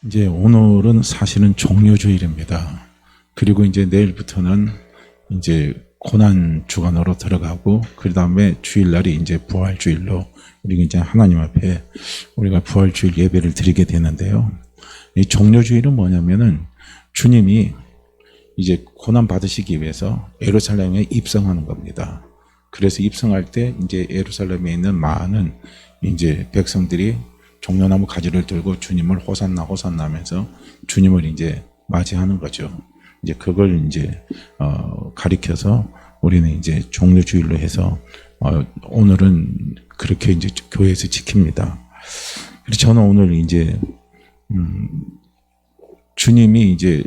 이제 오늘은 사실은 종료주일입니다. 그리고 이제 내일부터는 이제 고난 주간으로 들어가고, 그 다음에 주일날이 이제 부활주일로 우리가 이제 하나님 앞에 우리가 부활주일 예배를 드리게 되는데요. 이 종료주일은 뭐냐면은 주님이 이제 고난 받으시기 위해서 예루살렘에 입성하는 겁니다. 그래서 입성할 때 이제 예루살렘에 있는 많은 이제 백성들이 종려나무 가지를 들고 주님을 호산나 호산나 하면서 주님을 이제 맞이하는 거죠. 이제 그걸 이제 가리켜서 우리는 이제 종료주일로 해서 오늘은 그렇게 이제 교회에서 지킵니다. 그래서 저는 오늘 이제 주님이 이제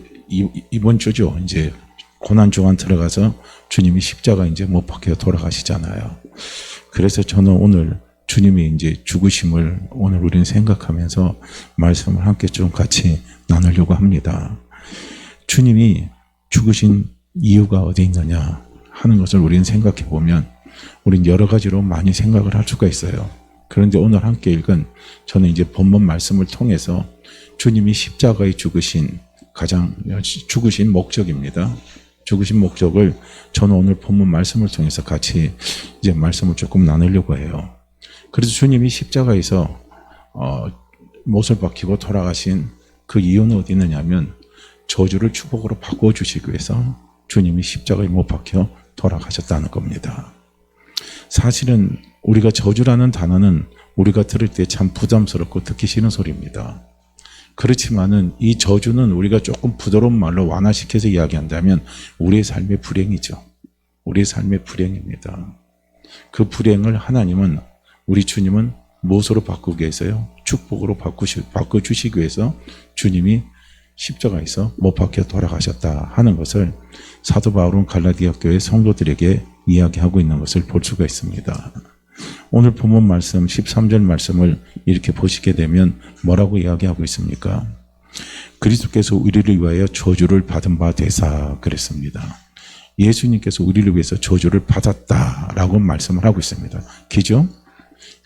이번 주죠. 이제 고난 주간 들어가서 주님이 십자가 이제 못 박혀 돌아가시잖아요. 그래서 저는 오늘 주님이 이제 죽으심을 오늘 우리는 생각하면서 말씀을 함께 좀 같이 나누려고 합니다. 주님이 죽으신 이유가 어디 있느냐 하는 것을 우리는 생각해 보면 우리는 여러 가지로 많이 생각을 할 수가 있어요. 그런데 오늘 함께 읽은 저는 이제 본문 말씀을 통해서 주님이 십자가에 죽으신 목적입니다. 죽으신 목적을 저는 오늘 본문 말씀을 통해서 같이 이제 말씀을 조금 나누려고 해요. 그래서 주님이 십자가에서 못을 박히고 돌아가신 그 이유는 어디 있느냐면 저주를 축복으로 바꾸어 주시기 위해서 주님이 십자가에 못 박혀 돌아가셨다는 겁니다. 사실은 우리가 저주라는 단어는 우리가 들을 때 참 부담스럽고 듣기 싫은 소리입니다. 그렇지만은 이 저주는 우리가 조금 부드러운 말로 완화시켜서 이야기한다면 우리의 삶의 불행이죠. 우리의 삶의 불행입니다. 그 불행을 하나님은, 우리 주님은 무엇으로 바꾸기 위해서요? 축복으로 바꿔주시기 위해서 주님이 십자가에서 못 박혀 돌아가셨다 하는 것을 사도 바울은 갈라디아 교회 성도들에게 이야기하고 있는 것을 볼 수가 있습니다. 오늘 본문 말씀 13절 말씀을 이렇게 보시게 되면 뭐라고 이야기하고 있습니까? 그리스도께서 우리를 위하여 저주를 받은 바 되사 그랬습니다. 예수님께서 우리를 위해서 저주를 받았다라고 말씀을 하고 있습니다. 기죠?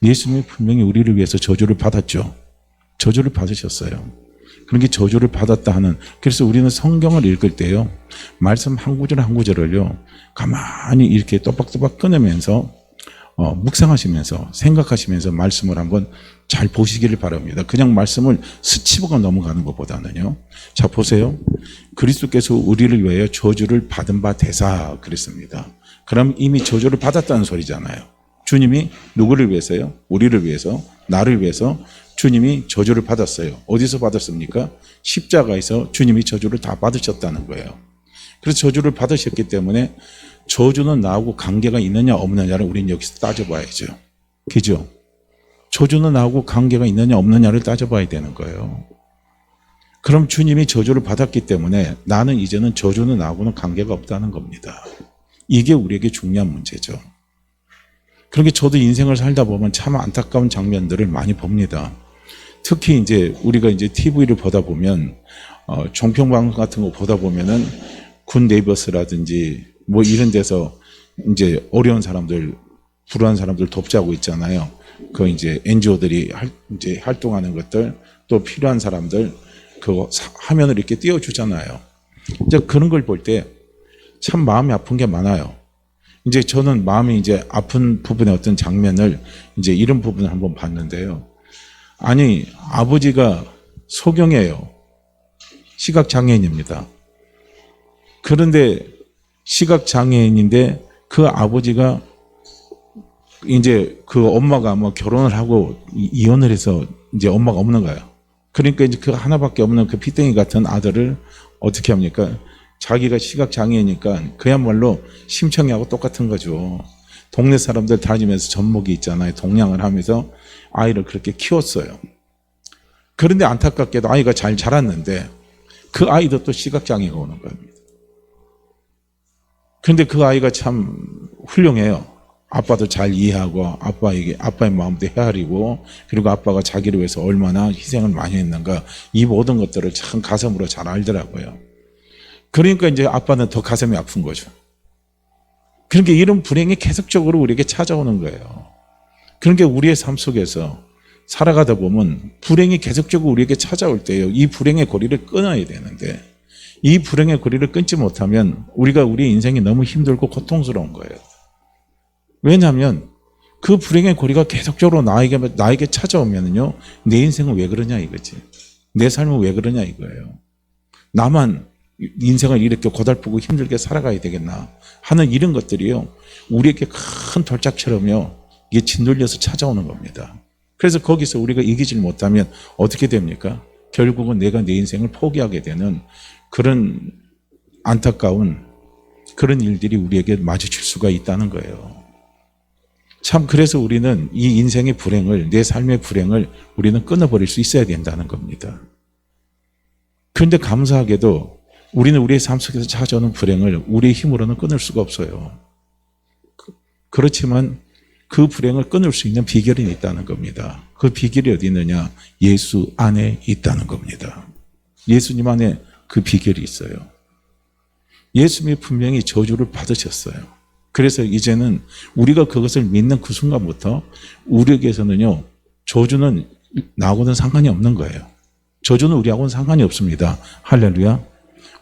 예수님이 분명히 우리를 위해서 저주를 받았죠. 저주를 받으셨어요. 그러니까 저주를 받았다 하는, 그래서 우리는 성경을 읽을 때요, 말씀 한 구절 한 구절을요 가만히 이렇게 또박또박 끊으면서 묵상하시면서 생각하시면서 말씀을 한번 잘 보시기를 바랍니다. 그냥 말씀을 스치고 넘어가는 것보다는요. 자, 보세요. 그리스도께서 우리를 위하여 저주를 받은 바 되사 그랬습니다. 그럼 이미 저주를 받았다는 소리잖아요. 주님이 누구를 위해서요? 우리를 위해서, 나를 위해서 주님이 저주를 받았어요. 어디서 받았습니까? 십자가에서 주님이 저주를 다 받으셨다는 거예요. 그래서 저주를 받으셨기 때문에 저주는 나하고 관계가 있느냐 없느냐를 우리는 여기서 따져봐야죠. 그죠? 저주는 나하고 관계가 있느냐 없느냐를 따져봐야 되는 거예요. 그럼 주님이 저주를 받았기 때문에 나는 이제는 저주는 나하고는 관계가 없다는 겁니다. 이게 우리에게 중요한 문제죠. 그렇게 저도 인생을 살다 보면 참 안타까운 장면들을 많이 봅니다. 특히 이제 우리가 이제 TV를 보다 보면 종편방송 같은 거 보다 보면은 군 네이버스라든지 뭐 이런 데서 이제 어려운 사람들, 불우한 사람들 돕자고 있잖아요. 그 이제 NGO들이 이제 활동하는 것들, 또 필요한 사람들 그거 화면을 이렇게 띄워주잖아요. 이제 그런 걸 볼 때 참 마음이 아픈 게 많아요. 이제 저는 마음이 이제 아픈 부분의 어떤 장면을 이제 이런 부분을 한번 봤는데요. 아니, 아버지가 소경이에요. 시각장애인입니다. 그런데 시각장애인인데 그 아버지가 이제 그 엄마가 뭐 결혼을 하고 이혼을 해서 이제 엄마가 없는 거예요. 그러니까 이제 그 하나밖에 없는 그 피땡이 같은 아들을 어떻게 합니까? 자기가 시각장애이니까 그야말로 심청이하고 똑같은 거죠. 동네 사람들 다니면서 젖먹이 있잖아요. 동냥을 하면서 아이를 그렇게 키웠어요. 그런데 안타깝게도 아이가 잘 자랐는데 그 아이도 또 시각장애가 오는 겁니다. 그런데 그 아이가 참 훌륭해요. 아빠도 잘 이해하고 아빠의 마음도 헤아리고, 그리고 아빠가 자기를 위해서 얼마나 희생을 많이 했는가, 이 모든 것들을 참 가슴으로 잘 알더라고요. 그러니까 이제 아빠는 더 가슴이 아픈 거죠. 그러니까 이런 불행이 계속적으로 우리에게 찾아오는 거예요. 그러니까 우리의 삶 속에서 살아가다 보면 불행이 계속적으로 우리에게 찾아올 때요. 이 불행의 고리를 끊어야 되는데 이 불행의 고리를 끊지 못하면 우리가 우리 인생이 너무 힘들고 고통스러운 거예요. 왜냐하면 그 불행의 고리가 계속적으로 나에게 찾아오면요. 내 인생은 왜 그러냐 이거지. 내 삶은 왜 그러냐 이거예요. 나만 인생을 이렇게 고달프고 힘들게 살아가야 되겠나 하는 이런 것들이요. 우리에게 큰 돌짝처럼요. 이게 짓눌려서 찾아오는 겁니다. 그래서 거기서 우리가 이기질 못하면 어떻게 됩니까? 결국은 내가 내 인생을 포기하게 되는 그런 안타까운 그런 일들이 우리에게 마주칠 수가 있다는 거예요. 참 그래서 우리는 이 인생의 불행을, 내 삶의 불행을 우리는 끊어버릴 수 있어야 된다는 겁니다. 그런데 감사하게도 우리는 우리의 삶 속에서 찾아오는 불행을 우리의 힘으로는 끊을 수가 없어요. 그렇지만 그 불행을 끊을 수 있는 비결이 있다는 겁니다. 그 비결이 어디 있느냐? 예수 안에 있다는 겁니다. 예수님 안에 그 비결이 있어요. 예수님이 분명히 저주를 받으셨어요. 그래서 이제는 우리가 그것을 믿는 그 순간부터 우리에게서는요, 저주는 나하고는 상관이 없는 거예요. 저주는 우리하고는 상관이 없습니다. 할렐루야.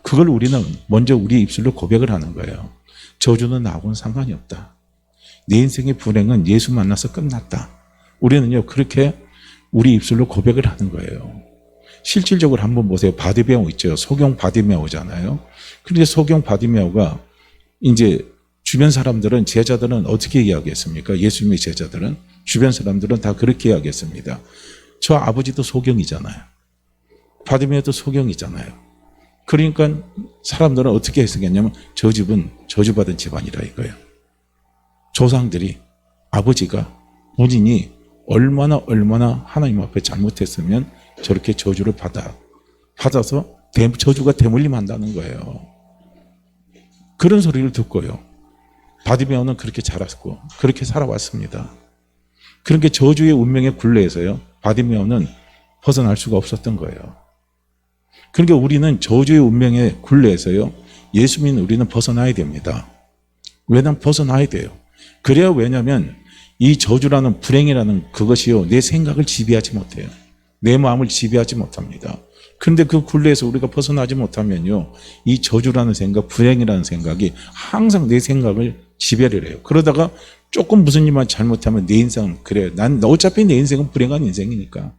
그걸 우리는 먼저 우리 입술로 고백을 하는 거예요. 저주는 나하고는 상관이 없다. 내 인생의 불행은 예수 만나서 끝났다. 우리는요, 그렇게 우리 입술로 고백을 하는 거예요. 실질적으로 한번 보세요. 바디메오 있죠. 소경 바디메오잖아요. 그런데 소경 바디메오가 이제 주변 사람들은, 제자들은 어떻게 이야기했습니까? 예수님의 제자들은, 주변 사람들은 다 그렇게 이야기했습니다. 저 아버지도 소경이잖아요. 바디메오도 소경이잖아요. 그러니까 사람들은 어떻게 해석했냐면 저 집은 저주받은 집안이라 이거예요. 조상들이, 아버지가 본인이 얼마나 하나님 앞에 잘못했으면 저렇게 저주를 받아서 저주가 대물림한다는 거예요. 그런 소리를 듣고요. 바디메오는 그렇게 자랐고 그렇게 살아왔습니다. 그러니까 저주의 운명의 굴레에서요, 바디메오는 벗어날 수가 없었던 거예요. 그러니까 우리는 저주의 운명의 굴레에서요, 예수 믿는 우리는 벗어나야 됩니다. 왜냐하면 벗어나야 돼요. 그래야, 왜냐하면 이 저주라는 불행이라는 그것이요, 내 생각을 지배하지 못해요. 내 마음을 지배하지 못합니다. 그런데 그 굴레에서 우리가 벗어나지 못하면요, 이 저주라는 생각, 불행이라는 생각이 항상 내 생각을 지배를 해요. 그러다가 조금 무슨 일만 잘못하면 내 인생은 그래요. 난 어차피 내 인생은 불행한 인생이니까,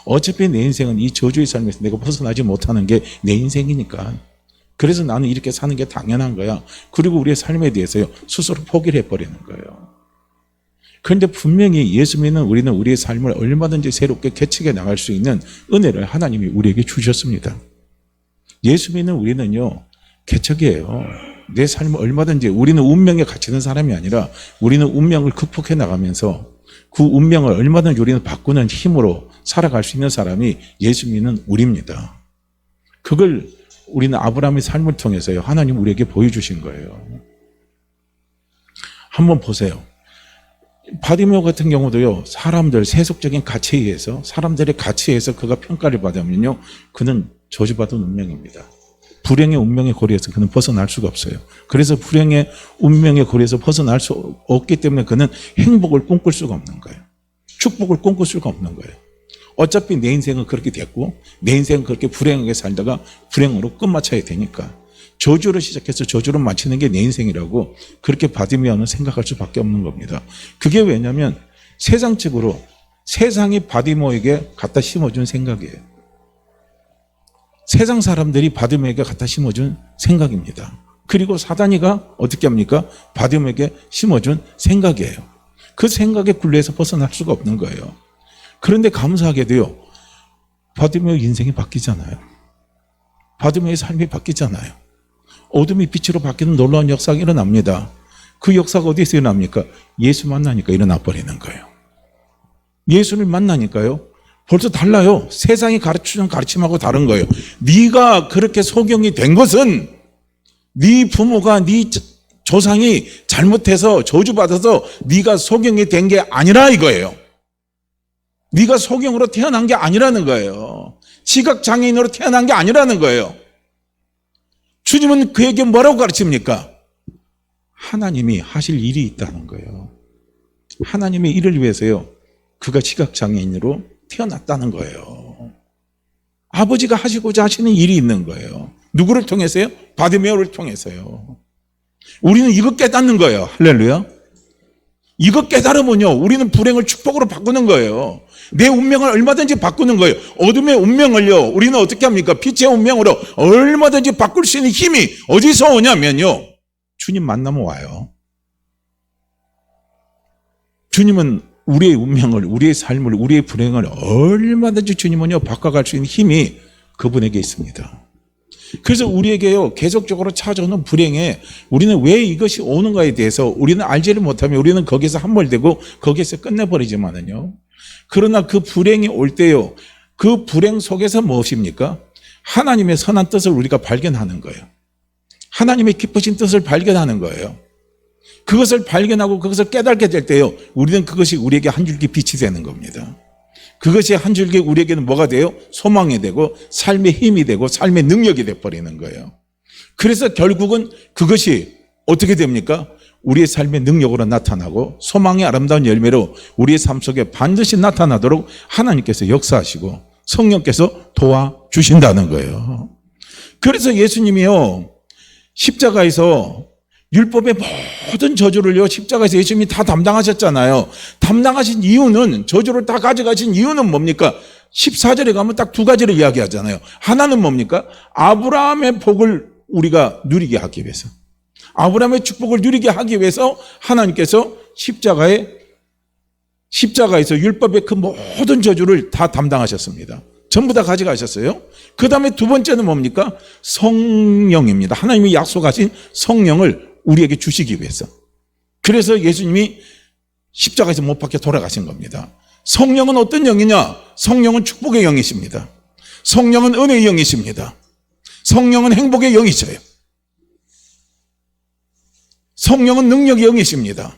어차피 내 인생은 이 저주의 삶에서 내가 벗어나지 못하는 게 내 인생이니까, 그래서 나는 이렇게 사는 게 당연한 거야. 그리고 우리의 삶에 대해서요, 스스로 포기를 해버리는 거예요. 그런데 분명히 예수 믿는 우리는 우리의 삶을 얼마든지 새롭게 개척해 나갈 수 있는 은혜를 하나님이 우리에게 주셨습니다. 예수 믿는 우리는요, 개척이에요. 내 삶을 얼마든지, 우리는 운명에 갇히는 사람이 아니라 우리는 운명을 극복해 나가면서 그 운명을 얼마든지 우리는 바꾸는 힘으로 살아갈 수 있는 사람이 예수 믿는 우리입니다. 그걸 우리는 아브라함의 삶을 통해서요, 하나님 우리에게 보여주신 거예요. 한번 보세요. 바디메오 같은 경우도요, 사람들, 세속적인 가치에 의해서, 사람들의 가치에 의해서 그가 평가를 받으면요, 그는 저주받은 운명입니다. 불행의 운명의 고리에서 그는 벗어날 수가 없어요. 그래서 불행의 운명의 고리에서 벗어날 수 없기 때문에 그는 행복을 꿈꿀 수가 없는 거예요. 축복을 꿈꿀 수가 없는 거예요. 어차피 내 인생은 그렇게 됐고, 내 인생은 그렇게 불행하게 살다가 불행으로 끝마쳐야 되니까, 저주를 시작해서 저주를 마치는 게 내 인생이라고 그렇게 바디메오는 생각할 수밖에 없는 겁니다. 그게 왜냐하면 세상적으로, 세상이 바디메오에게 갖다 심어준 생각이에요. 세상 사람들이 바디메오에게 갖다 심어준 생각입니다. 그리고 사단이가 어떻게 합니까? 바디메오에게 심어준 생각이에요. 그 생각의 굴레에서 벗어날 수가 없는 거예요. 그런데 감사하게도요, 바디메오 인생이 바뀌잖아요. 바디메오의 삶이 바뀌잖아요. 어둠이 빛으로 바뀌는 놀라운 역사가 일어납니다. 그 역사가 어디서 일어납니까? 예수 만나니까 일어나 버리는 거예요. 예수를 만나니까요, 벌써 달라요. 세상이 가르치는 가르침하고 다른 거예요. 네가 그렇게 소경이 된 것은 네 부모가, 네 조상이 잘못해서 저주받아서 네가 소경이 된 게 아니라 이거예요. 네가 소경으로 태어난 게 아니라는 거예요. 시각장애인으로 태어난 게 아니라는 거예요. 주님은 그에게 뭐라고 가르칩니까? 하나님이 하실 일이 있다는 거예요. 하나님의 일을 위해서요, 그가 시각장애인으로 태어났다는 거예요. 아버지가 하시고자 하시는 일이 있는 거예요. 누구를 통해서요? 바디메오를 통해서요. 우리는 이거 깨닫는 거예요. 할렐루야. 이거 깨달으면요, 우리는 불행을 축복으로 바꾸는 거예요. 내 운명을 얼마든지 바꾸는 거예요. 어둠의 운명을요, 우리는 어떻게 합니까? 빛의 운명으로 얼마든지 바꿀 수 있는 힘이 어디서 오냐면요, 주님 만나면 와요. 주님은 우리의 운명을, 우리의 삶을, 우리의 불행을 얼마든지 주님은요, 바꿔갈 수 있는 힘이 그분에게 있습니다. 그래서 우리에게요, 계속적으로 찾아오는 불행에 우리는 왜 이것이 오는가에 대해서 우리는 알지를 못하면 우리는 거기서 함몰되고 거기서 끝내버리지만은요, 그러나 그 불행이 올 때요, 그 불행 속에서 무엇입니까? 하나님의 선한 뜻을 우리가 발견하는 거예요. 하나님의 기쁘신 뜻을 발견하는 거예요. 그것을 발견하고 그것을 깨닫게 될 때요, 우리는 그것이 우리에게 한 줄기 빛이 되는 겁니다. 그것이 한 줄기 우리에게는 뭐가 돼요? 소망이 되고 삶의 힘이 되고 삶의 능력이 돼버리는 거예요. 그래서 결국은 그것이 어떻게 됩니까? 우리의 삶의 능력으로 나타나고 소망의 아름다운 열매로 우리의 삶 속에 반드시 나타나도록 하나님께서 역사하시고 성령께서 도와주신다는 거예요. 그래서 예수님이요, 십자가에서 율법의 모든 저주를요, 십자가에서 예수님이 다 담당하셨잖아요. 담당하신 이유는, 저주를 다 가져가신 이유는 뭡니까? 14절에 가면 딱 두 가지를 이야기하잖아요. 하나는 뭡니까? 아브라함의 복을 우리가 누리게 하기 위해서, 아브라함의 축복을 누리게 하기 위해서 하나님께서 십자가에서 율법의 그 모든 저주를 다 담당하셨습니다. 전부 다 가져가셨어요. 그 다음에 두 번째는 뭡니까? 성령입니다. 하나님이 약속하신 성령을 우리에게 주시기 위해서. 그래서 예수님이 십자가에서 못 박혀 돌아가신 겁니다. 성령은 어떤 영이냐? 성령은 축복의 영이십니다. 성령은 은혜의 영이십니다. 성령은 행복의 영이셔요. 성령은 능력의 영이십니다.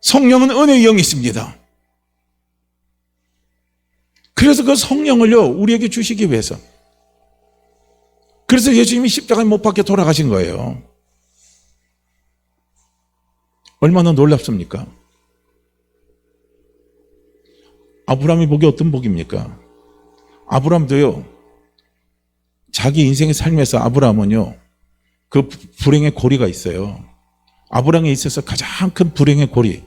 성령은 은혜의 영이십니다. 그래서 그 성령을요, 우리에게 주시기 위해서. 그래서 예수님이 십자가에 못 박혀 돌아가신 거예요. 얼마나 놀랍습니까? 아브라함의 복이 어떤 복입니까? 아브라함도요, 자기 인생의 삶에서 아브라함은요, 그 불행의 고리가 있어요. 아브라함에 있어서 가장 큰 불행의 고리,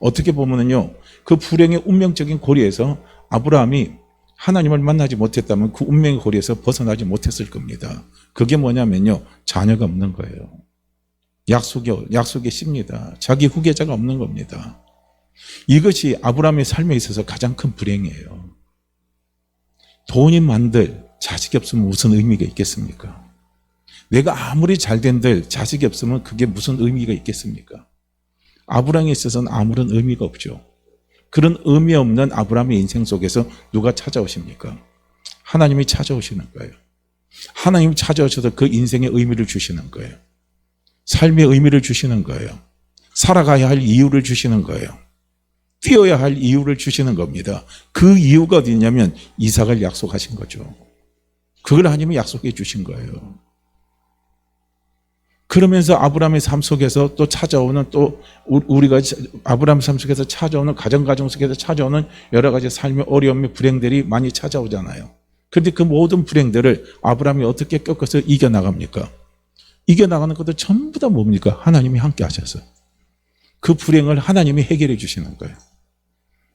어떻게 보면은요, 그 불행의 운명적인 고리에서 아브라함이 하나님을 만나지 못했다면 그 운명의 고리에서 벗어나지 못했을 겁니다. 그게 뭐냐면요, 자녀가 없는 거예요. 약속의 씨입니다. 자기 후계자가 없는 겁니다. 이것이 아브라함의 삶에 있어서 가장 큰 불행이에요. 돈이 많들 자식이 없으면 무슨 의미가 있겠습니까? 내가 아무리 잘된들 자식이 없으면 그게 무슨 의미가 있겠습니까? 아브라함에 있어서는 아무런 의미가 없죠. 그런 의미 없는 아브라함의 인생 속에서 누가 찾아오십니까? 하나님이 찾아오시는 거예요. 하나님이 찾아오셔서 그 인생의 의미를 주시는 거예요. 삶의 의미를 주시는 거예요. 살아가야 할 이유를 주시는 거예요. 뛰어야 할 이유를 주시는 겁니다. 그 이유가 어디 있냐면 이삭을 약속하신 거죠. 그걸 하나님이 약속해 주신 거예요. 그러면서 아브라함의 삶 속에서 또 찾아오는, 또 우리가 아브라함 삶 속에서 찾아오는, 가정 속에서 찾아오는 여러 가지 삶의 어려움의 불행들이 많이 찾아오잖아요. 그런데 그 모든 불행들을 아브라함이 어떻게 꺾어서 이겨나갑니까? 이겨나가는 것도 전부 다 뭡니까? 하나님이 함께 하셔서 그 불행을 하나님이 해결해 주시는 거예요.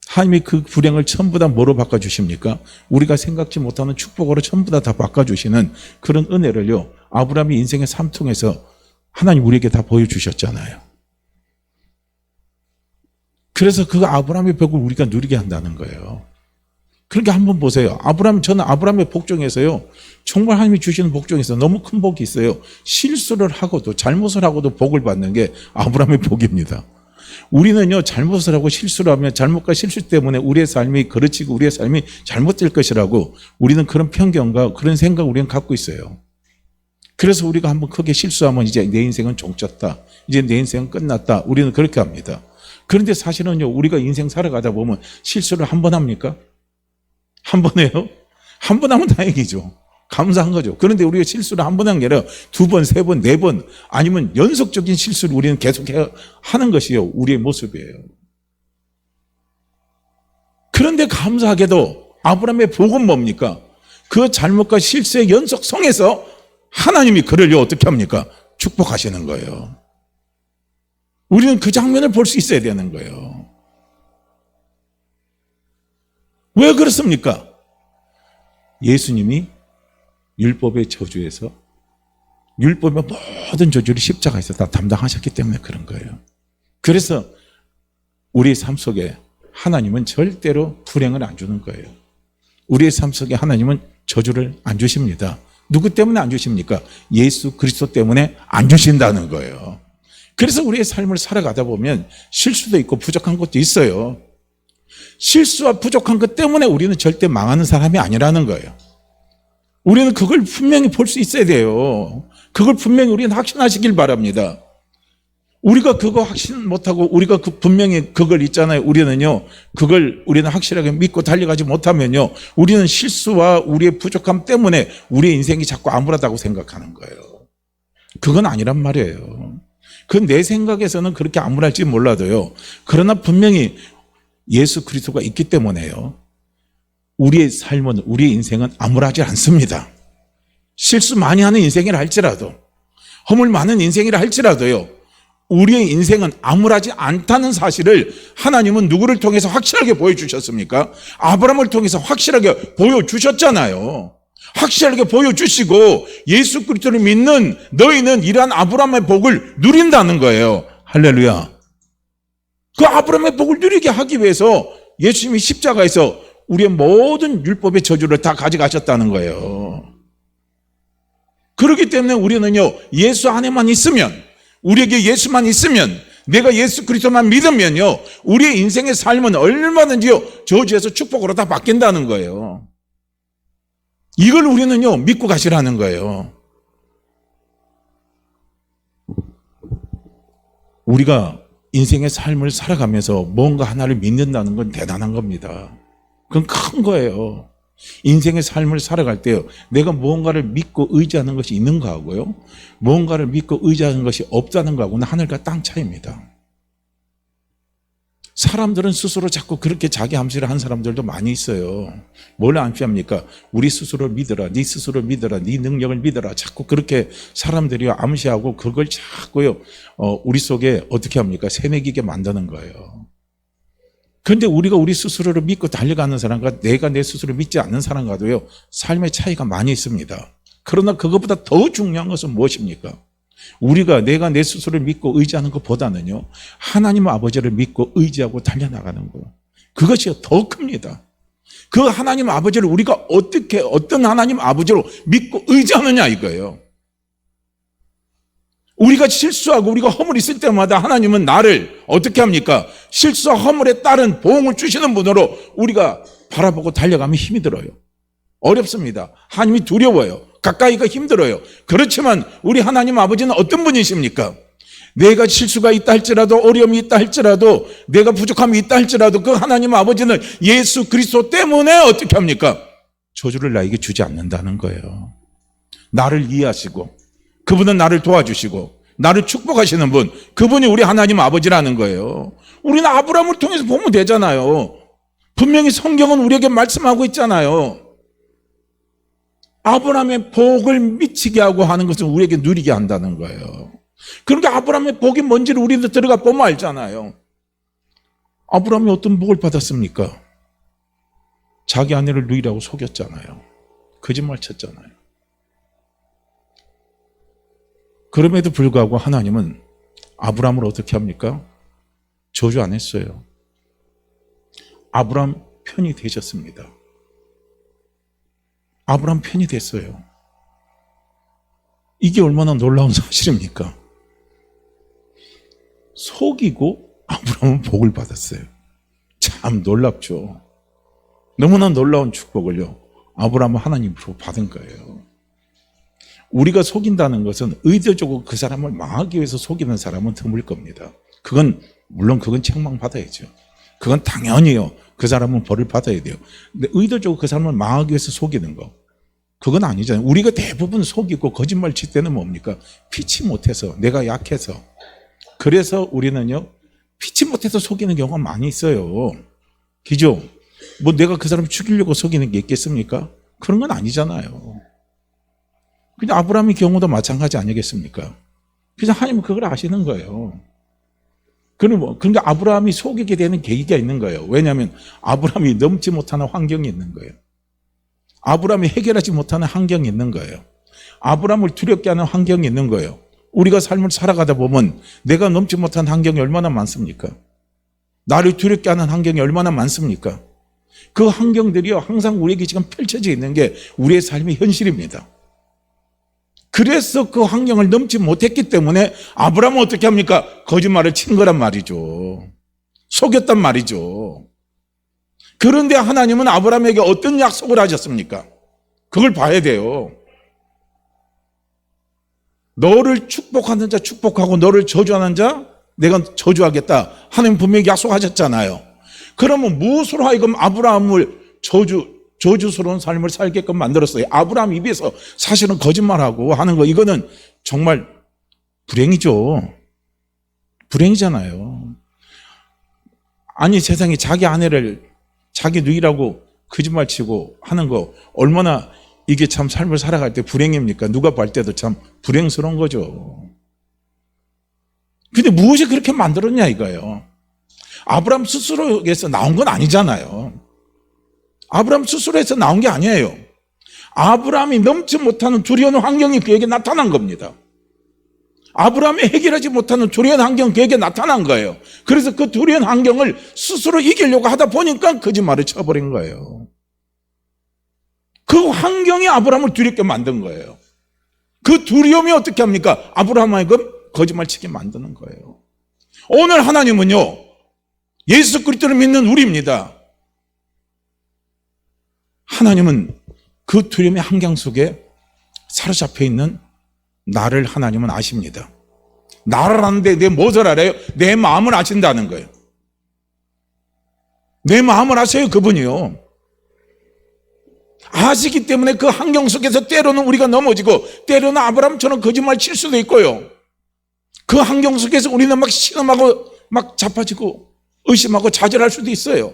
하나님이 그 불행을 전부 다 뭐로 바꿔주십니까? 우리가 생각지 못하는 축복으로 전부 다 바꿔주시는 그런 은혜를요, 아브라함이 인생의 삶 통해서 하나님 우리에게 다 보여주셨잖아요. 그래서 그 아브라함의 복을 우리가 누리게 한다는 거예요. 그러니까 한번 보세요. 저는 아브라함의 복 중에서요, 정말 하나님이 주시는 복 중에서 너무 큰 복이 있어요. 실수를 하고도, 잘못을 하고도 복을 받는 게 아브라함의 복입니다. 우리는요, 잘못을 하고 실수를 하면 잘못과 실수 때문에 우리의 삶이 그르치고 우리의 삶이 잘못될 것이라고 우리는 그런 편견과 그런 생각을 우리는 갖고 있어요. 그래서 우리가 한번 크게 실수하면 이제 내 인생은 종쳤다, 이제 내 인생은 끝났다, 우리는 그렇게 합니다. 그런데 사실은요, 우리가 인생 살아가다 보면 실수를 한 번 합니까? 한 번 해요? 한 번 하면 다행이죠. 감사한 거죠. 그런데 우리가 실수를 한 번 한 게 아니라 두 번, 세 번, 네 번, 아니면 연속적인 실수를 우리는 계속 하는 것이요, 우리의 모습이에요. 그런데 감사하게도 아브라함의 복은 뭡니까? 그 잘못과 실수의 연속성에서 하나님이 그를 어떻게 합니까? 축복하시는 거예요. 우리는 그 장면을 볼 수 있어야 되는 거예요. 왜 그렇습니까? 예수님이 율법의 저주에서 율법의 모든 저주를 십자가에서 다 담당하셨기 때문에 그런 거예요. 그래서 우리의 삶 속에 하나님은 절대로 불행을 안 주는 거예요. 우리의 삶 속에 하나님은 저주를 안 주십니다. 누구 때문에 안 주십니까? 예수 그리스도 때문에 안 주신다는 거예요. 그래서 우리의 삶을 살아가다 보면 실수도 있고 부족한 것도 있어요. 실수와 부족한 것 때문에 우리는 절대 망하는 사람이 아니라는 거예요. 우리는 그걸 분명히 볼 수 있어야 돼요. 그걸 분명히 우리는 확신하시길 바랍니다. 우리가 그거 확신 못하고 우리가 분명히 그걸 있잖아요. 우리는 확실하게 믿고 달려가지 못하면요. 우리는 실수와 우리의 부족함 때문에 우리의 인생이 자꾸 암울하다고 생각하는 거예요. 그건 아니란 말이에요. 그건 내 생각에서는 그렇게 암울할지 몰라도요. 그러나 분명히 예수 그리스도가 있기 때문에요. 우리의 삶은, 우리의 인생은 암울하지 않습니다. 실수 많이 하는 인생이라 할지라도, 허물 많은 인생이라 할지라도요. 우리의 인생은 암울하지 않다는 사실을 하나님은 누구를 통해서 확실하게 보여주셨습니까? 아브라함을 통해서 확실하게 보여주셨잖아요. 확실하게 보여주시고 예수 그리스도를 믿는 너희는 이러한 아브라함의 복을 누린다는 거예요. 할렐루야. 그 아브라함의 복을 누리게 하기 위해서 예수님이 십자가에서 우리의 모든 율법의 저주를 다 가져가셨다는 거예요. 그렇기 때문에 우리는요, 예수 안에만 있으면, 우리에게 예수만 있으면, 내가 예수 그리스도만 믿으면요, 우리의 인생의 삶은 얼마든지요, 저주에서 축복으로 다 바뀐다는 거예요. 이걸 우리는요, 믿고 가시라는 거예요. 우리가 인생의 삶을 살아가면서 뭔가 하나를 믿는다는 건 대단한 겁니다. 그건 큰 거예요. 인생의 삶을 살아갈 때요, 내가 무언가를 믿고 의지하는 것이 있는 거하고요, 무언가를 믿고 의지하는 것이 없다는 거하고는 하늘과 땅 차이입니다. 사람들은 스스로 자꾸 그렇게 자기 암시를 한 사람들도 많이 있어요. 뭘 암시합니까? 우리 스스로 믿어라, 네 스스로 믿어라, 네 능력을 믿어라. 자꾸 그렇게 사람들이 암시하고 그걸 자꾸요, 우리 속에 어떻게 합니까? 새매기게 만드는 거예요. 그런데 우리가 우리 스스로를 믿고 달려가는 사람과 내가 내 스스로 믿지 않는 사람과도요, 삶의 차이가 많이 있습니다. 그러나 그것보다 더 중요한 것은 무엇입니까? 내가 내 스스로를 믿고 의지하는 것보다는요, 하나님 아버지를 믿고 의지하고 달려나가는 거, 그것이 더 큽니다. 그 하나님 아버지를 우리가 어떤 하나님 아버지로 믿고 의지하느냐 이거예요. 우리가 실수하고 우리가 허물이 있을 때마다 하나님은 나를 어떻게 합니까? 실수와 허물에 따른 보응을 주시는 분으로 우리가 바라보고 달려가면 힘이 들어요. 어렵습니다. 하나님이 두려워요. 가까이가 힘들어요. 그렇지만 우리 하나님 아버지는 어떤 분이십니까? 내가 실수가 있다 할지라도, 어려움이 있다 할지라도, 내가 부족함이 있다 할지라도 그 하나님 아버지는 예수 그리스도 때문에 어떻게 합니까? 저주를 나에게 주지 않는다는 거예요. 나를 이해하시고 그분은 나를 도와주시고 나를 축복하시는 분, 그분이 우리 하나님 아버지라는 거예요. 우리는 아브라함을 통해서 보면 되잖아요. 분명히 성경은 우리에게 말씀하고 있잖아요. 아브라함의 복을 미치게 하고 하는 것은 우리에게 누리게 한다는 거예요. 그러니까 아브라함의 복이 뭔지를 우리도 들어가 보면 알잖아요. 아브라함이 어떤 복을 받았습니까? 자기 아내를 누이라고 속였잖아요. 거짓말 쳤잖아요. 그럼에도 불구하고 하나님은 아브라함을 어떻게 합니까? 저주 안 했어요. 아브라함 편이 되셨습니다. 아브라함 편이 됐어요. 이게 얼마나 놀라운 사실입니까? 속이고 아브라함은 복을 받았어요. 참 놀랍죠. 너무나 놀라운 축복을요, 아브라함은 하나님으로 받은 거예요. 우리가 속인다는 것은 의도적으로 그 사람을 망하기 위해서 속이는 사람은 드물 겁니다. 물론 그건 책망받아야죠. 그건 당연히요, 그 사람은 벌을 받아야 돼요. 근데 의도적으로 그 사람을 망하기 위해서 속이는 거, 그건 아니잖아요. 우리가 대부분 속이고 거짓말 칠 때는 뭡니까? 피치 못해서, 내가 약해서. 그래서 우리는요, 피치 못해서 속이는 경우가 많이 있어요. 그죠? 뭐 내가 그 사람 죽이려고 속이는 게 있겠습니까? 그런 건 아니잖아요. 그냥 아브라함의 경우도 마찬가지 아니겠습니까? 그래서 하나님은 그걸 아시는 거예요. 그러니까 아브라함이 속이게 되는 계기가 있는 거예요. 왜냐하면 아브라함이 넘지 못하는 환경이 있는 거예요. 아브라함이 해결하지 못하는 환경이 있는 거예요. 아브라함을 두렵게 하는 환경이 있는 거예요. 우리가 삶을 살아가다 보면 내가 넘지 못한 환경이 얼마나 많습니까? 나를 두렵게 하는 환경이 얼마나 많습니까? 그 환경들이요, 항상 우리에게 지금 펼쳐져 있는 게 우리의 삶의 현실입니다. 그래서 그 환경을 넘지 못했기 때문에 아브라함은 어떻게 합니까? 거짓말을 친 거란 말이죠. 속였단 말이죠. 그런데 하나님은 아브라함에게 어떤 약속을 하셨습니까? 그걸 봐야 돼요. 너를 축복하는 자 축복하고 너를 저주하는 자 내가 저주하겠다. 하나님 분명히 약속하셨잖아요. 그러면 무엇으로 하여금 아브라함을 저주스러운 삶을 살게끔 만들었어요. 아브라함 입에서 사실은 거짓말하고 하는 거, 이거는 정말 불행이죠. 불행이잖아요. 아니, 세상에 자기 아내를 자기 누이라고 거짓말치고 하는 거 얼마나 이게 참 삶을 살아갈 때 불행입니까? 누가 볼 때도 참 불행스러운 거죠. 근데 무엇이 그렇게 만들었냐 이거예요. 아브라함 스스로에서 나온 건 아니잖아요. 아브라함 스스로에서 나온 게 아니에요. 아브라함이 넘지 못하는 두려운 환경이 그에게 나타난 겁니다. 아브라함이 해결하지 못하는 두려운 환경이 그에게 나타난 거예요. 그래서 그 두려운 환경을 스스로 이기려고 하다 보니까 거짓말을 쳐버린 거예요. 그 환경이 아브라함을 두렵게 만든 거예요. 그 두려움이 어떻게 합니까? 아브라함에게 거짓말치게 만드는 거예요. 오늘 하나님은요, 예수 그리스도를 믿는 우리입니다. 하나님은 그 두려움의 환경 속에 사로잡혀 있는 나를 하나님은 아십니다. 나를 아는데 내 무엇을 알아요? 내 마음을 아신다는 거예요. 내 마음을 아세요, 그분이요. 아시기 때문에 그 환경 속에서 때로는 우리가 넘어지고 때로는 아브라함처럼 거짓말 칠 수도 있고요. 그 환경 속에서 우리는 막 신음하고 막 자빠지고 의심하고 좌절할 수도 있어요.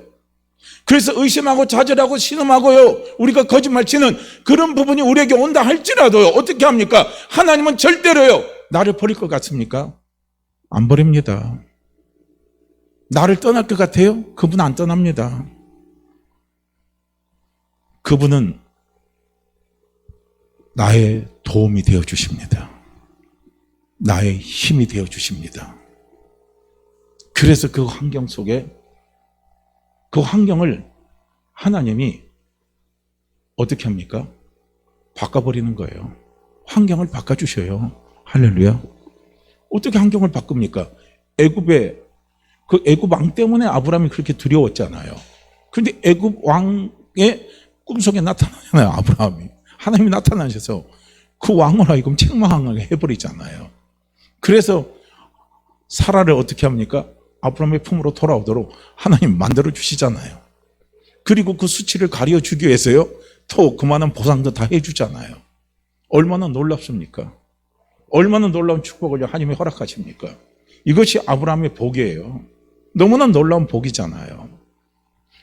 그래서 의심하고 좌절하고 신음하고요, 우리가 거짓말 치는 그런 부분이 우리에게 온다 할지라도요, 어떻게 합니까? 하나님은 절대로요 나를 버릴 것 같습니까? 안 버립니다. 나를 떠날 것 같아요? 그분 안 떠납니다. 그분은 나의 도움이 되어 주십니다. 나의 힘이 되어 주십니다. 그래서 그 환경 속에 그 환경을 하나님이 어떻게 합니까? 바꿔버리는 거예요. 환경을 바꿔주셔요. 할렐루야. 어떻게 환경을 바꿉니까? 애굽의 그 애굽 왕 때문에 아브라함이 그렇게 두려웠잖아요. 그런데 애굽 왕의 꿈속에 나타나잖아요, 아브라함이. 하나님이 나타나셔서 그 왕을 하여금 책망하게 해버리잖아요. 그래서 사라를 어떻게 합니까? 아브라함의 품으로 돌아오도록 하나님 만들어 주시잖아요. 그리고 그 수치를 가려 주기 위해서요, 또 그만한 보상도 다 해주잖아요. 얼마나 놀랍습니까? 얼마나 놀라운 축복을 하나님이 허락하십니까? 이것이 아브라함의 복이에요. 너무나 놀라운 복이잖아요.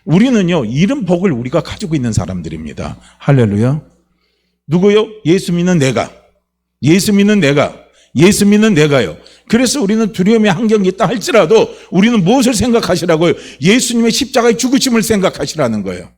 우리는요, 이런 복을 우리가 가지고 있는 사람들입니다. 할렐루야. 누구요? 예수 믿는 내가. 예수 믿는 내가. 예수 믿는 내가요. 그래서 우리는 두려움의 환경이 있다 할지라도 우리는 무엇을 생각하시라고요? 예수님의 십자가의 죽으심을 생각하시라는 거예요.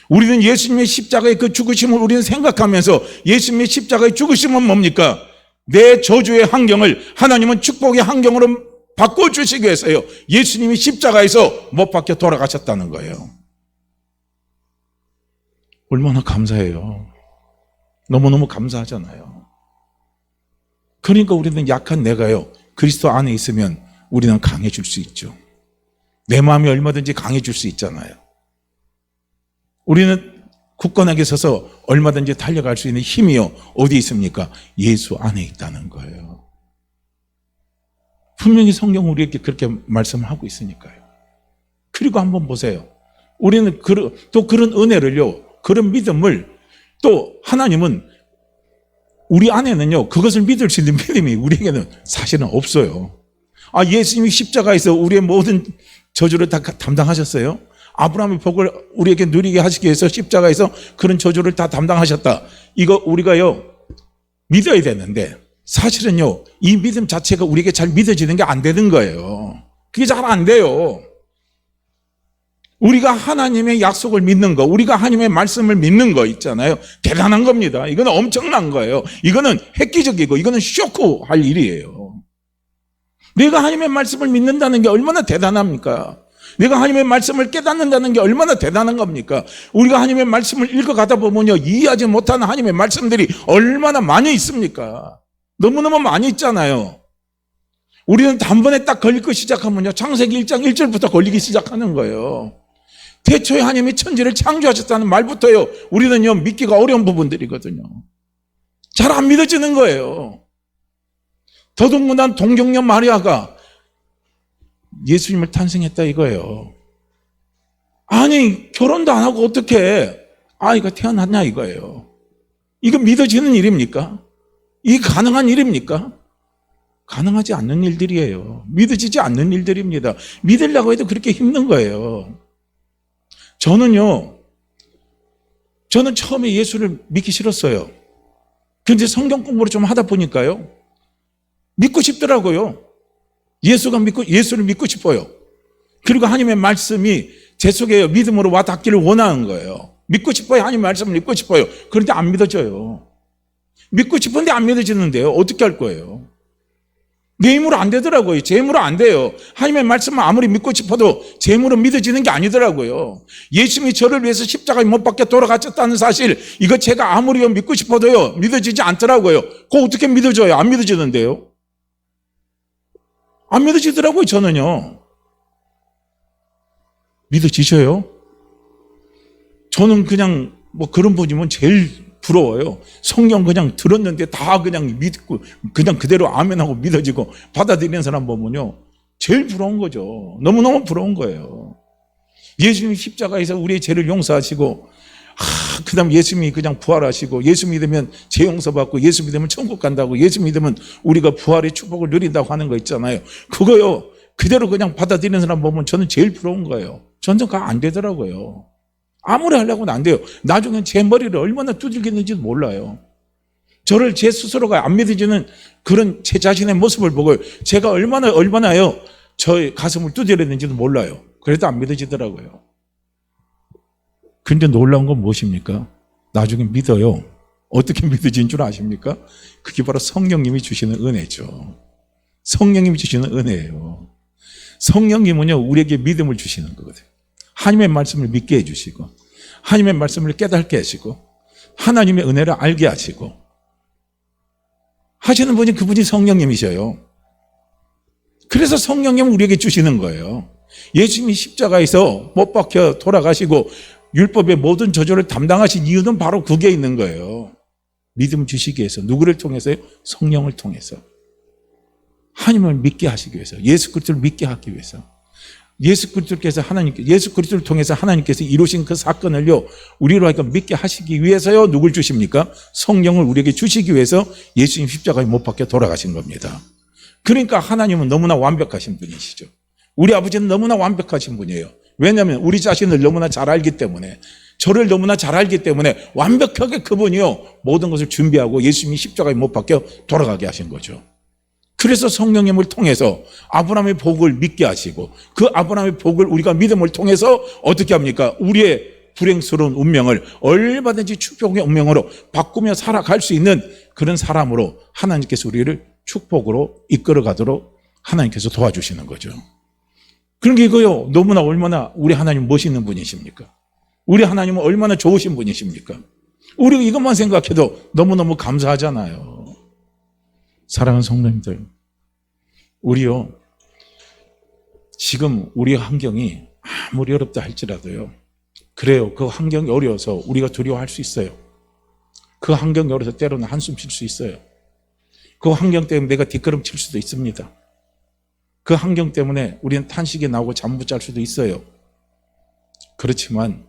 우리는 예수님의 십자가의 그 죽으심을 우리는 생각하면서 예수님의 십자가의 죽으심은 뭡니까? 내 저주의 환경을 하나님은 축복의 환경으로 바꿔주시기 위해서요, 예수님이 십자가에서 못 박혀 돌아가셨다는 거예요. 얼마나 감사해요. 너무너무 감사하잖아요. 그러니까 우리는 약한 내가요, 그리스도 안에 있으면 우리는 강해질 수 있죠. 내 마음이 얼마든지 강해질 수 있잖아요. 우리는 굳건하게 서서 얼마든지 달려갈 수 있는 힘이요, 어디 있습니까? 예수 안에 있다는 거예요. 분명히 성경은 우리에게 그렇게 말씀하고 있으니까요. 그리고 한번 보세요. 우리는 또 그런 은혜를요, 그런 믿음을 또 하나님은 우리 안에는요, 그것을 믿을 수 있는 믿음이 우리에게는 사실은 없어요. 예수님이 십자가에서 우리의 모든 저주를 다 담당하셨어요. 아브라함의 복을 우리에게 누리게 하시기 위해서 십자가에서 그런 저주를 다 담당하셨다. 이거 우리가요 믿어야 되는데 사실은요 이 믿음 자체가 우리에게 잘 믿어지는 게 안 되는 거예요. 그게 잘 안 돼요. 우리가 하나님의 약속을 믿는 거, 우리가 하나님의 말씀을 믿는 거 있잖아요. 대단한 겁니다. 이거는 엄청난 거예요. 이거는 획기적이고 이거는 쇼크할 일이에요. 내가 하나님의 말씀을 믿는다는 게 얼마나 대단합니까? 내가 하나님의 말씀을 깨닫는다는 게 얼마나 대단한 겁니까? 우리가 하나님의 말씀을 읽어가다 보면요 이해하지 못하는 하나님의 말씀들이 얼마나 많이 있습니까? 너무너무 많이 있잖아요. 우리는 단번에 딱 걸리기 시작하면요 창세기 1장 1절부터 걸리기 시작하는 거예요. 태초에 하나님이 천지를 창조하셨다는 말부터요 우리는요 믿기가 어려운 부분들이거든요. 잘 안 믿어지는 거예요. 더더군다나 동정녀 마리아가 예수님을 탄생했다 이거예요. 아니 결혼도 안 하고 어떻게 아이가 태어났냐 이거예요. 이거 믿어지는 일입니까? 이게 가능한 일입니까? 가능하지 않는 일들이에요. 믿어지지 않는 일들입니다. 믿으려고 해도 그렇게 힘든 거예요. 저는 처음에 예수를 믿기 싫었어요. 그런데 성경 공부를 좀 하다 보니까요 믿고 싶더라고요. 예수를 믿고 싶어요. 그리고 하나님의 말씀이 제 속에 믿음으로 와 닿기를 원하는 거예요. 믿고 싶어요. 하나님의 말씀을 믿고 싶어요. 그런데 안 믿어져요. 믿고 싶은데 안 믿어지는데요. 어떻게 할 거예요? 내 힘으로 안 되더라고요. 제 힘으로 안 돼요. 하나님의 말씀을 아무리 믿고 싶어도 제 힘으로 믿어지는 게 아니더라고요. 예수님이 저를 위해서 십자가에 못 박혀 돌아가셨다는 사실, 이거 제가 아무리 믿고 싶어도요 믿어지지 않더라고요. 그거 어떻게 믿어져요? 안 믿어지는데요. 안 믿어지더라고요. 저는요. 믿어지셔요? 저는 그냥 그런 분이면 제일 부러워요. 성경 그냥 들었는데 다 그냥 믿고 그냥 그대로 아멘하고 믿어지고 받아들이는 사람 보면요 제일 부러운 거죠. 너무너무 부러운 거예요. 예수님이 십자가에서 우리의 죄를 용서하시고 그 다음 예수 님이 그냥 부활하시고 예수 믿으면 죄 용서받고 예수 믿으면 천국 간다고 예수 믿으면 우리가 부활의 축복을 누린다고 하는 거 있잖아요. 그거요 그대로 그냥 받아들이는 사람 보면 저는 제일 부러운 거예요. 저는 그거 안 되더라고요. 아무리 하려고는 안 돼요. 나중엔 제 머리를 얼마나 두들겼는지도 몰라요. 저를 제 스스로가 안 믿어지는 그런 제 자신의 모습을 보고 제가 얼마나요 저의 가슴을 두드렸는지도 몰라요. 그래도 안 믿어지더라고요. 근데 놀라운 건 무엇입니까? 나중에 믿어요. 어떻게 믿어진 줄 아십니까? 그게 바로 성령님이 주시는 은혜죠. 성령님이 주시는 은혜예요. 성령님은요 우리에게 믿음을 주시는 거거든요. 하나님의 말씀을 믿게 해주시고 하나님의 말씀을 깨닫게 하시고 하나님의 은혜를 알게 하시고 하시는 분이 그분이 성령님이셔요. 그래서 성령님을 우리에게 주시는 거예요. 예수님이 십자가에서 못 박혀 돌아가시고 율법의 모든 저주를 담당하신 이유는 바로 그게 있는 거예요. 믿음 주시기 위해서. 누구를 통해서요? 성령을 통해서. 하나님을 믿게 하시기 위해서. 예수 그리스도를 믿게 하기 위해서. 예수 그리스도를 통해서 하나님께서 이루신 그 사건을요 우리로 하여금 믿게 하시기 위해서요 누굴 주십니까? 성령을 우리에게 주시기 위해서 예수님 십자가에 못 박혀 돌아가신 겁니다. 그러니까 하나님은 너무나 완벽하신 분이시죠. 우리 아버지는 너무나 완벽하신 분이에요. 왜냐하면 우리 자신을 너무나 잘 알기 때문에, 저를 너무나 잘 알기 때문에 완벽하게 그분이요 모든 것을 준비하고 예수님이 십자가에 못 박혀 돌아가게 하신 거죠. 그래서 성령님을 통해서 아브라함의 복을 믿게 하시고 그 아브라함의 복을 우리가 믿음을 통해서 어떻게 합니까? 우리의 불행스러운 운명을 얼마든지 축복의 운명으로 바꾸며 살아갈 수 있는 그런 사람으로 하나님께서 우리를 축복으로 이끌어 가도록 하나님께서 도와주시는 거죠. 그러니까 이거요 너무나 얼마나 우리 하나님 멋있는 분이십니까? 우리 하나님은 얼마나 좋으신 분이십니까? 우리가 이것만 생각해도 너무너무 감사하잖아요. 사랑하는 성도님들, 우리요 지금 우리 환경이 아무리 어렵다 할지라도요 그래요 그 환경이 어려워서 우리가 두려워할 수 있어요. 그 환경이 어려워서 때로는 한숨 쉴 수 있어요. 그 환경 때문에 내가 뒷걸음 칠 수도 있습니다. 그 환경 때문에 우리는 탄식이 나오고 잠 못 잘 수도 있어요. 그렇지만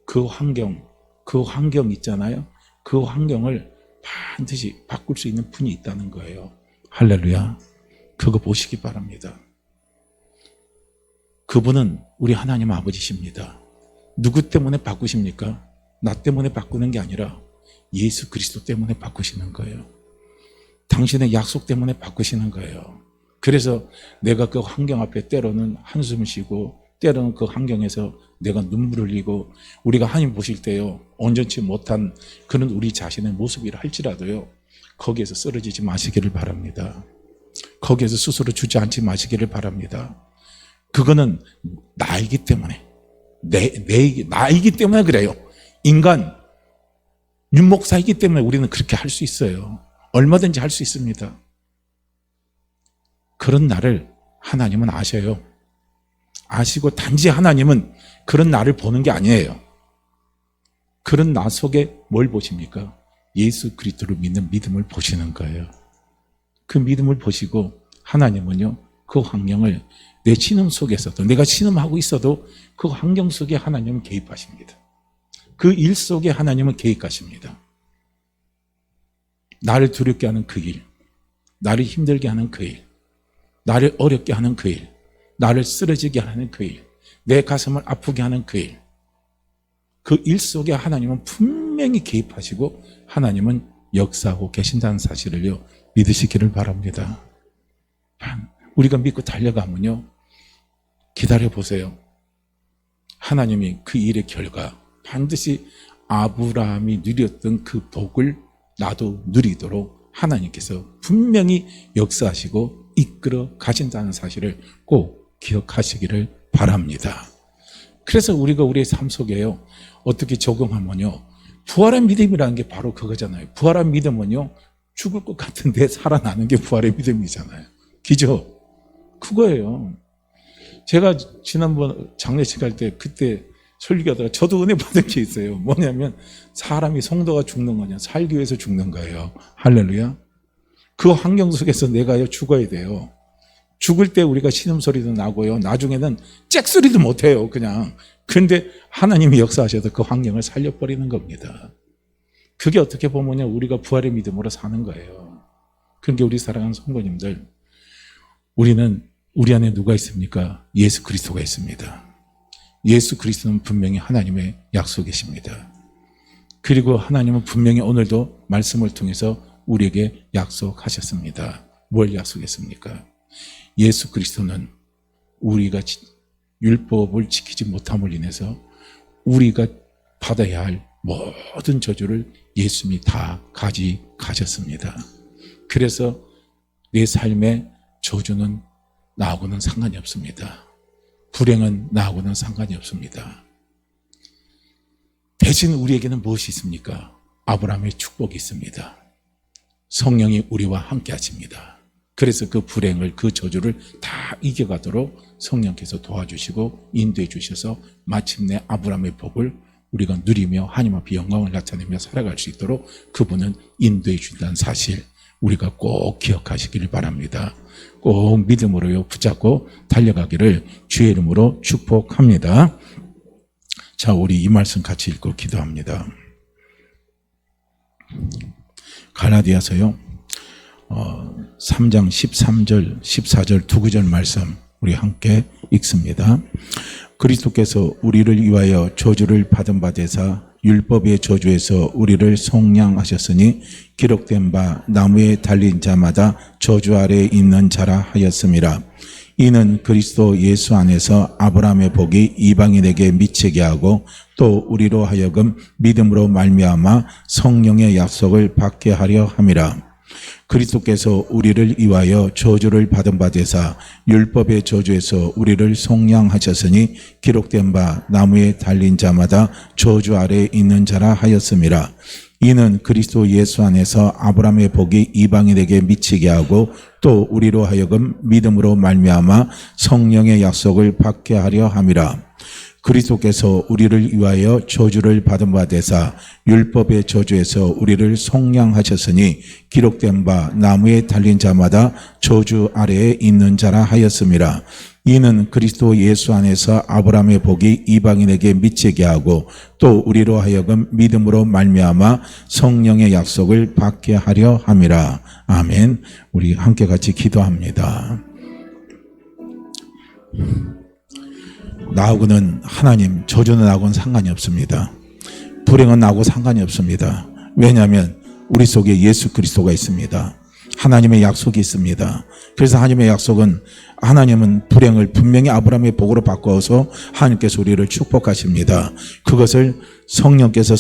그 환경 있잖아요. 그 환경을 반드시 바꿀 수 있는 분이 있다는 거예요. 할렐루야. 그거 보시기 바랍니다. 그분은 우리 하나님 아버지십니다. 누구 때문에 바꾸십니까? 나 때문에 바꾸는 게 아니라 예수 그리스도 때문에 바꾸시는 거예요. 당신의 약속 때문에 바꾸시는 거예요. 그래서 내가 그 환경 앞에 때로는 한숨을 쉬고 때로는 그 환경에서 내가 눈물을 흘리고, 우리가 하나님 보실 때요, 온전치 못한 그런 우리 자신의 모습이라 할지라도요, 거기에서 쓰러지지 마시기를 바랍니다. 거기에서 스스로 주저앉지 마시기를 바랍니다. 그거는 나이기 때문에, 나이기 때문에 그래요. 인간, 윤목사이기 때문에 우리는 그렇게 할 수 있어요. 얼마든지 할 수 있습니다. 그런 나를 하나님은 아셔요. 아시고 단지 하나님은 그런 나를 보는 게 아니에요. 그런 나 속에 뭘 보십니까? 예수 그리스도를 믿는 믿음을 보시는 거예요. 그 믿음을 보시고 하나님은요, 그 환경을 내 신음 속에서도, 내가 신음하고 있어도 그 환경 속에 하나님은 개입하십니다. 그 일 속에 하나님은 개입하십니다. 나를 두렵게 하는 그 일, 나를 힘들게 하는 그 일, 나를 어렵게 하는 그 일, 나를 쓰러지게 하는 그 일, 내 가슴을 아프게 하는 그 일, 그 일 속에 하나님은 분명히 개입하시고 하나님은 역사하고 계신다는 사실을요, 믿으시기를 바랍니다. 우리가 믿고 달려가면요, 기다려보세요. 하나님이 그 일의 결과, 반드시 아브라함이 누렸던 그 복을 나도 누리도록 하나님께서 분명히 역사하시고 이끌어 가신다는 사실을 꼭 기억하시기를 바랍니다. 그래서 우리가 우리의 삶 속에요, 어떻게 적용하면요, 부활의 믿음이라는 게 바로 그거잖아요. 부활의 믿음은요, 죽을 것 같은데 살아나는 게 부활의 믿음이잖아요. 그죠? 그거예요. 제가 지난번 장례식 할 때 그때 설교하다가 저도 은혜 받은 게 있어요. 뭐냐면 사람이 성도가 죽는 거냐, 살기 위해서 죽는 거예요. 할렐루야. 그 환경 속에서 내가요 죽어야 돼요. 죽을 때 우리가 신음소리도 나고요, 나중에는 잭소리도 못해요 그냥. 그런데 하나님이 역사하셔서 그 환경을 살려버리는 겁니다. 그게 어떻게 보면요, 우리가 부활의 믿음으로 사는 거예요. 그러니까 우리 사랑하는 성도님들, 우리는 우리 안에 누가 있습니까? 예수 그리스도가 있습니다. 예수 그리스도는 분명히 하나님의 약속이십니다. 그리고 하나님은 분명히 오늘도 말씀을 통해서 우리에게 약속하셨습니다. 뭘 약속했습니까? 예수 그리스도는 우리가 율법을 지키지 못함을 인해서 우리가 받아야 할 모든 저주를 예수님이 다 가져가셨습니다. 그래서 내 삶의 저주는 나하고는 상관이 없습니다. 불행은 나하고는 상관이 없습니다. 대신 우리에게는 무엇이 있습니까? 아브라함의 축복이 있습니다. 성령이 우리와 함께 하십니다. 그래서 그 불행을, 그 저주를 다 이겨가도록 성령께서 도와주시고 인도해 주셔서 마침내 아브라함의 복을 우리가 누리며 하나님 앞에 영광을 나타내며 살아갈 수 있도록 그분은 인도해 준다는 사실, 우리가 꼭 기억하시길 바랍니다. 꼭 믿음으로 붙잡고 달려가기를 주의 이름으로 축복합니다. 자, 우리 이 말씀 같이 읽고 기도합니다. 갈라디아서요 3장 13절 14절 두 구절 말씀 우리 함께 읽습니다. 그리스도께서 우리를 위하여 저주를 받은 바 되사 율법의 저주에서 우리를 속량하셨으니 기록된 바 나무에 달린 자마다 저주 아래에 있는 자라 하였음이라. 이는 그리스도 예수 안에서 아브라함의 복이 이방인에게 미치게 하고 또 우리로 하여금 믿음으로 말미암아 성령의 약속을 받게 하려 함이라. 그리스도께서 우리를 위하여 저주를 받은 바 되사 율법의 저주에서 우리를 속량하셨으니 기록된 바 나무에 달린 자마다 저주 아래에 있는 자라 하였음이라. 이는 그리스도 예수 안에서 아브라함의 복이 이방인에게 미치게 하고 또 우리로 하여금 믿음으로 말미암아 성령의 약속을 받게 하려 함이라. 그리스도께서 우리를 위하여 저주를 받은 바 되사 율법의 저주에서 우리를 속량하셨으니 기록된 바 나무에 달린 자마다 저주 아래에 있는 자라 하였음이라. 이는 그리스도 예수 안에서 아브라함의 복이 이방인에게 미치게 하고 또 우리로 하여금 믿음으로 말미암아 성령의 약속을 받게 하려 함이라. 아멘. 우리 함께 같이 기도합니다. 나하고는 하나님, 저주는 나하고는 상관이 없습니다. 불행은 나하고 상관이 없습니다. 왜냐하면 우리 속에 예수 그리스도가 있습니다. 하나님의 약속이 있습니다. 그래서 하나님의 약속은, 하나님은 불행을 분명히 아브라함의 복으로 바꿔서 하나님께서 우리를 축복하십니다. 그것을 성령께서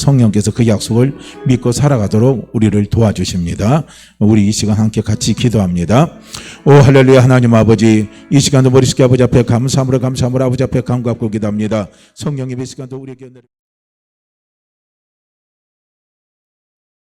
그 약속을 믿고 살아가도록 우리를 도와주십니다. 우리 이 시간 함께 같이 기도합니다. 오 할렐루야. 하나님 아버지, 이 시간도 머리숙여 아버지 앞에 감사함으로 아버지 앞에 감격하고 기도합니다. 성령님 이 시간도 우리에게